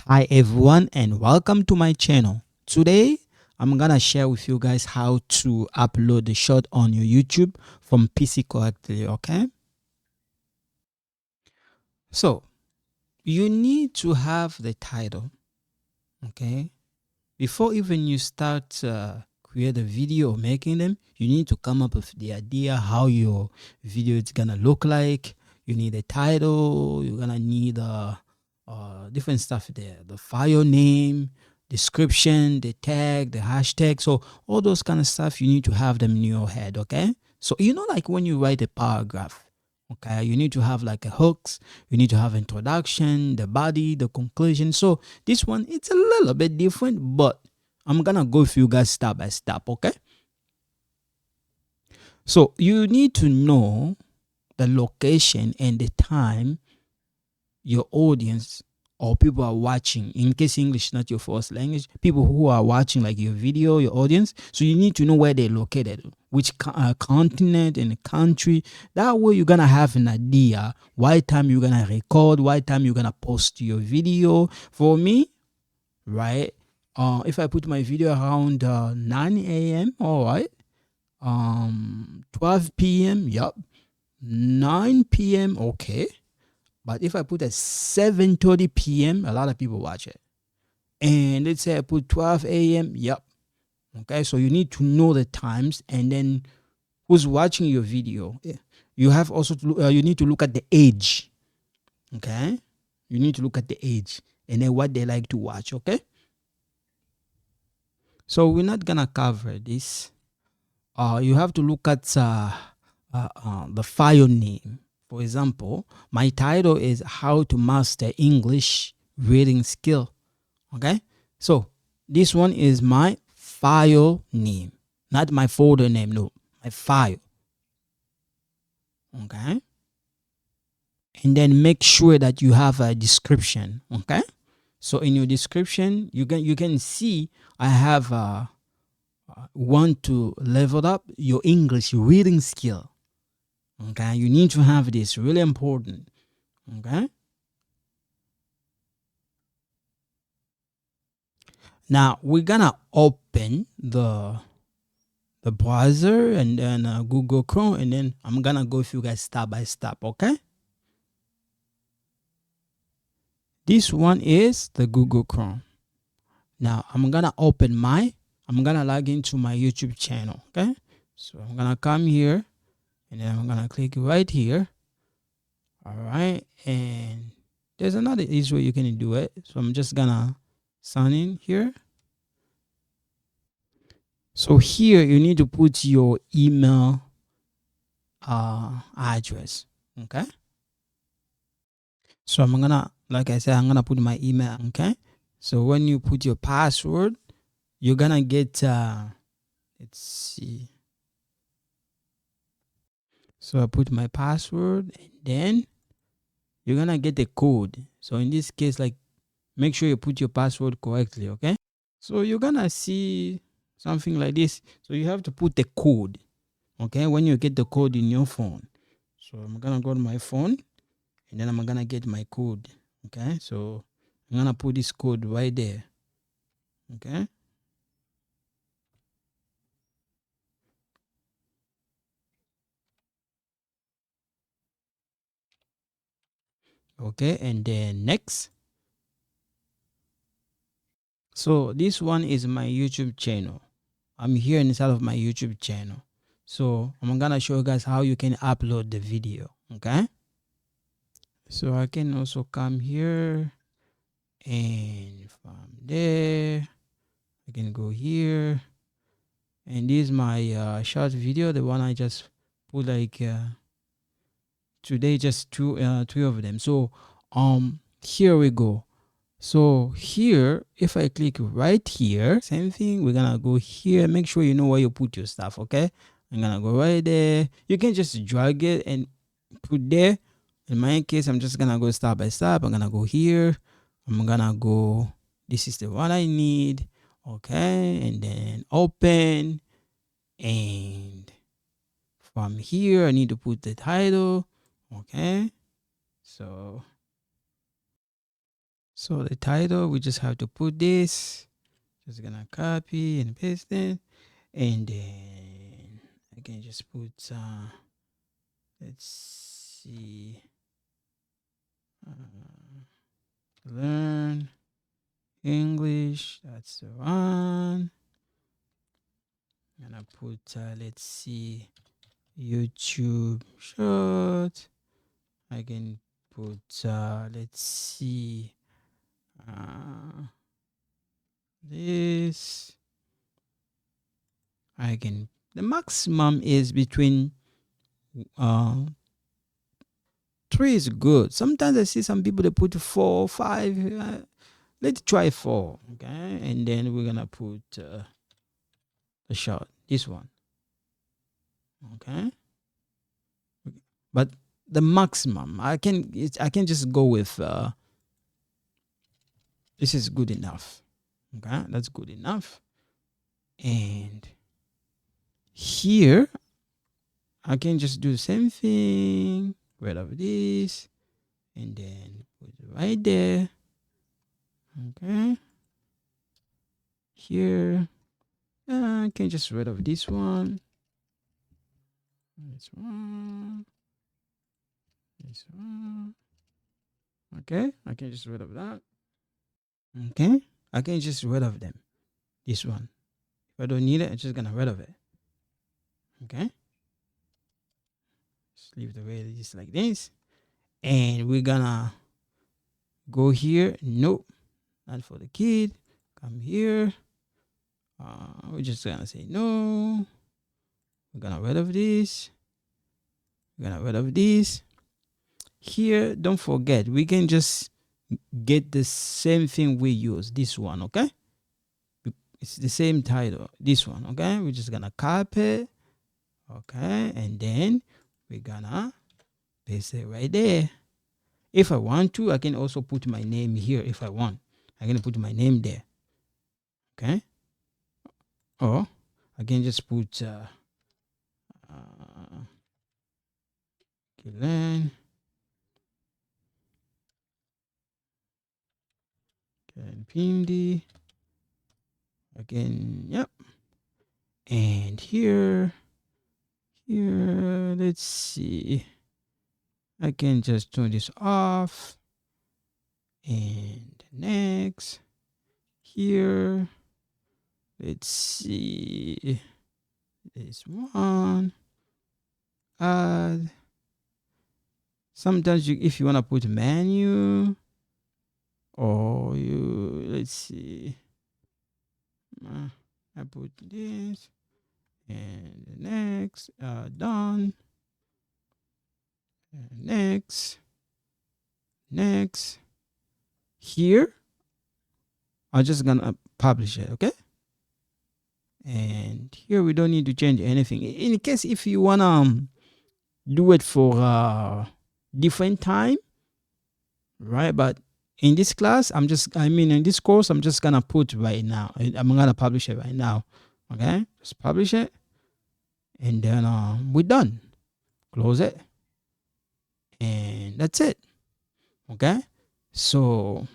Hi everyone and welcome to my channel. Today I'm gonna share with you guys how to upload the shot on your YouTube from PC correctly, okay? So you need to have the title, okay? Before even you start create a video or making them, you need to come up with the idea how your video is gonna look like. You need a title, you're gonna need different stuff there, the file name, description, the tag, the hashtag. So all those kind of stuff, you need to have them in your head, okay? So like when you write a paragraph, okay, you need to have like a hooks, you need to have introduction, the body, the conclusion. So this one, it's a little bit different, but I'm gonna go with you guys step by step, okay? So you need to know the location and the time your audience or people are watching. In case English is not your first language, people who are watching like your video, your audience, so you need to know where they're located, which continent and country. That way you're gonna have an idea what time you're gonna record, what time you're gonna post your video. For me, right, if I put my video around 9 a.m, all right, 12 p.m, yep, 9 p.m, okay. But if I put at 7:30 p.m, a lot of people watch it. And let's say I put 12 a.m, yep. Okay, so you need to know the times and then who's watching your video. You have also to, you need to look at the age. Okay, you need to look at the age and then what they like to watch. Okay, so we're not gonna cover this. You have to look at the file name. For example, my title is How to Master English Reading Skill. Okay, so this one is my file name, not my folder name, no, my file. Okay, and then make sure that you have a description. Okay, so in your description you can see I have want to level up your English reading skill. Okay, you need to have this, really important. Okay, now we're gonna open the browser and then Google Chrome, and then I'm gonna go with you guys step by step. Okay, this one is the Google Chrome. Now I'm gonna log into my YouTube channel. Okay, so I'm gonna come here and then I'm gonna click right here. All right, and there's another easy way you can do it. So I'm just gonna sign in here. So here you need to put your email address. Okay, so I'm gonna, like I said, I'm gonna put my email. Okay, so when you put your password, you're gonna get let's see. So I put my password and then you're gonna get a code. So in this case, like, make sure you put your password correctly. Okay, so you're gonna see something like this. So you have to put the code. Okay, when you get the code in your phone. So I'm gonna go to my phone and then I'm gonna get my code. Okay, so I'm gonna put this code right there. Okay, okay, and then next. So this one is my YouTube channel. I'm here inside of my YouTube channel. So I'm gonna show you guys how you can upload the video. Okay, so I can also come here and from there I can go here, and this is my short video, the one I just put like today, just two of them. So here we go. So here, if I click right here, same thing, we're gonna go here. Make sure you know where you put your stuff. Okay, I'm gonna go right there. You can just drag it and put there. In my case, I'm just gonna go step by step. I'm gonna go here. I'm gonna go, this is the one I need. Okay, and then open, and from here I need to put the title. Okay, so So the title, we just have to put this. Just gonna copy and paste it, and then I can just put let's see, learn English. That's the one. I'm gonna put let's see, YouTube short. I can put let's see, this. I can, the maximum is between 3 is good. Sometimes I see some people they put 4, 5. Let's try 4, okay? And then we're gonna put the short, this one, okay? But the maximum, I can just go with this is good enough, okay? That's good enough. And here I can just do the same thing, right of this, and then put it right there, okay? Here I can just rid of this one, this one, this one, okay? I can just rid of that, okay? I can just rid of them, this one. If I don't need it, I'm just gonna rid of it, okay? Just leave the way it is like this. And we're gonna go here. Nope, not for the kid. Come here. We're just gonna say no. We're gonna rid of this. We're gonna rid of this. Here, don't forget, we can just get the same thing we use. This one, okay? It's the same title. This one, okay? We're just gonna copy, okay? And then we're gonna paste it right there. If I want to, I can also put my name here if I want. I'm gonna put my name there, okay? Or I can just put Glenn Pindi again. Yep. And here, let's see, I can just turn this off. And next, here, let's see, this one, add. Sometimes if you want to put menu, or let's see, I put this, and the next, done, and next, here, I'm just gonna publish it, okay? And here we don't need to change anything. In case if you wanna do it for different time, right? But in this class, in this course, I'm just gonna put right now. I'm gonna publish it right now, okay? Just publish it, and then we're done. Close it, and that's it, okay? So